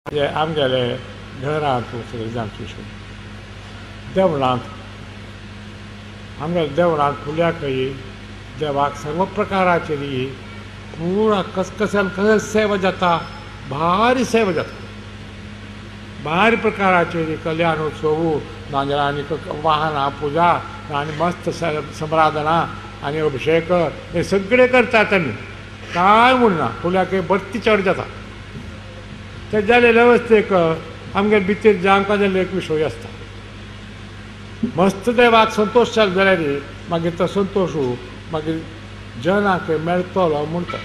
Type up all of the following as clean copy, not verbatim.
आमगेले घरांत सगळे जाणचे देवळांत आमगेले देवळांत फुल्याकय देवाक सर्व प्रकाराची पुरा कसकसल सेवा जाता भारी सेवा जाता भारी प्रकाराची कल्याणोत्सव नांगरांनी वाहनां पुजा आनी मस्त संराधना आनी अभिषेक हे सगळे करतात आमी कांय म्हणना फुल्याकय बत्ती चड जाता ते जालेले अवस्थेक आमगे भितर जावंक जाल्लो एक विशय आसता मस्त देवाक संतोश जालो जाल्यार मागीर तो संतोश मागीर जनाक मेळटलो म्हणटा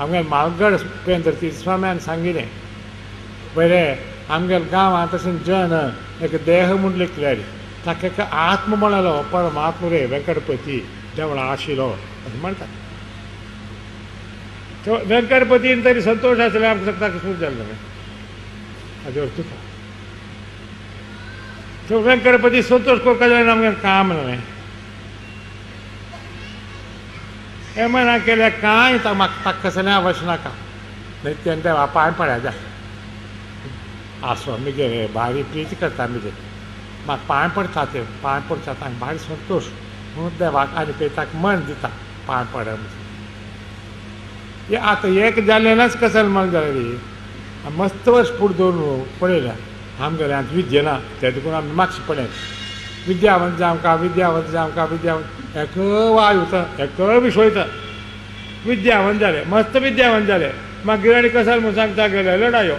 आमगे म्हालगड केंद्र ती स्वाम्यान सांगिल्लें बरें आमगे गांवांत तशें जन एक देह म्हूण लिखल्यार ताका एक आत्म म्हणलो परमात्म रे वेंकटपती देवळां आशिल्लो अशें म्हणटात वेंकटपतीन तरी संतोश आसल्यार आमकां ताका सूट जालें न्हय हाजे अर्थ तुका तो वेंकटपती संतोश करपाक जाय आमगे काम न्हय हें म्हणा केल्यार कांय म्हाका ताका कसलें आवश्य नाका न्हय तेन्ना देवा पांय पड्या जाय आसो आमी भारी प्रीती करता आमी म्हाका पांय पडटा ते पांय पडटा ताका भारी संतोश म्हणून देवाक आनी पळय ताका मन दिता पांय पडा म्हणून आतां एक जाल्लेनाच कसल मन जालें मस्त वर्स फुडें दवरून पळयल्यार आमगेले आतां विद्या ना ते देखून आमी मातशें पळयत विद्यावंत जावंका विद्यावंत जावंका विद्यावंत एक वायू एक विशय विद्यावंत जाले मस्त विद्यावंत जाले मागीर आनी कसल म्हूण सांगता गेले लढायो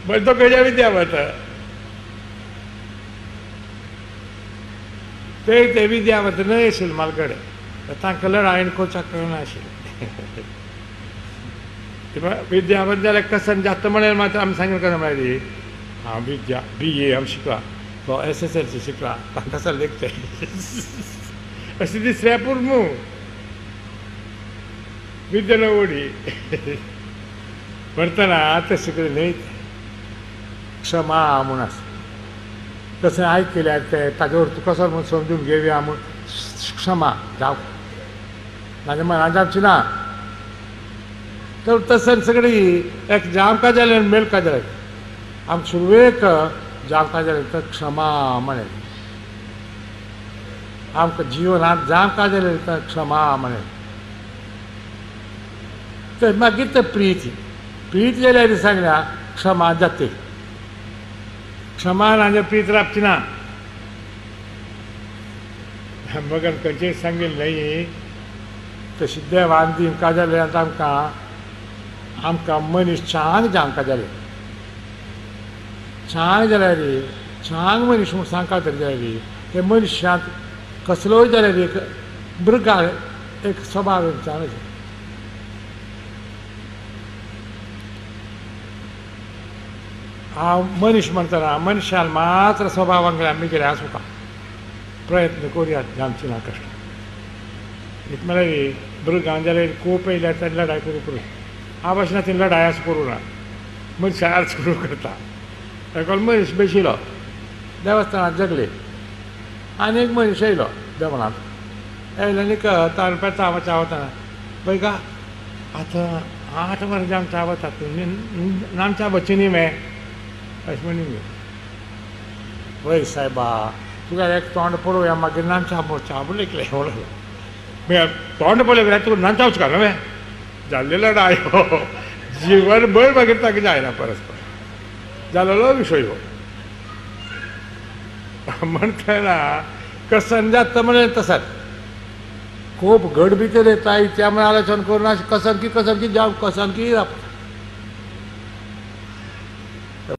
बट तो खंयच्या विद्यावंत ते विद्यावंत न्हय आशिल्ले मालगडे तांकां लढायेन कोचाक कळनाशिल्लें विद्यावंत जाल्यार कसन जाता म्हळ्यार मात आमी सांगलें कशें म्हळ्यार हांव विद्या BA हांव शिकला तो SSLC शिकला तांकां कसल देखते अशें दिसल्या पूण न्हू विद्या नवडी म्हणटना तशें करून न्हय क्षमा म्हूण आसा तशें आयकल्यार ते ताजे अर्थ कसो म्हूण समजून घेवया म्हूण क्षमा जावं म्हाज्या मनान जावची ना तर तसं सगळी एक जावंका जालें मेळका जालें आमकां सुरवेक जावंका जालें तर क्षमा म्हणें आमकां जिवनांत जावंका जालें तर क्षमा म्हणें तर मागीर ते प्रीत जाल्यार सांगल्या क्षमा जाते क्षमा हाजे प्रीत रावची ना मगन खंयचेय सांगिल्लें न्हय तशी देवान दिवंका जालें आतां आमकां मनीस छांग जावंका जालें छांग जाल्यार छांग मनीस म्हूण सांगता तरी जाल्यार ते मनशांत कसलोय जाल्यार एक मृगाक एक स्वभाव छान हांव मनीस म्हणटना मनशान मात्र स्वभावांक आमी कितें आसूं प्रयत्न करुयात जावची ना कश्ट एक म्हळ्यार मृगां जाल्यार खूब येयल्यार ताणी लढाय करूं हांव अशें ना ती लढाय असो करूं ना मनशां अर्ज करूं करता ताका मनीस बशिल्लो देवस्थानांत जगले आनी एक मनीस येयलो देवळांत येयलो आनी ताणें पळय चावता वतना पळय गा आतां 8 वरां जावन च्या वतात नामच्या बच्ची न्ही मे अशें म्हणून गे वय सायबा तुका एक तोंड पळोवया मागीर नामच्या च्या लेखले म्हणून तोंड पळय जाल्यार तुका नामचावच का न्हय जाल्ले लढायो जीवनभर मागीर ताका जायना परस्पर जालेलो विशय हो म्हणटना कसन जाता म्हळ्यार तसाच खूब घट भितर येता त्या आलोचन करून कसन की जावं कसन की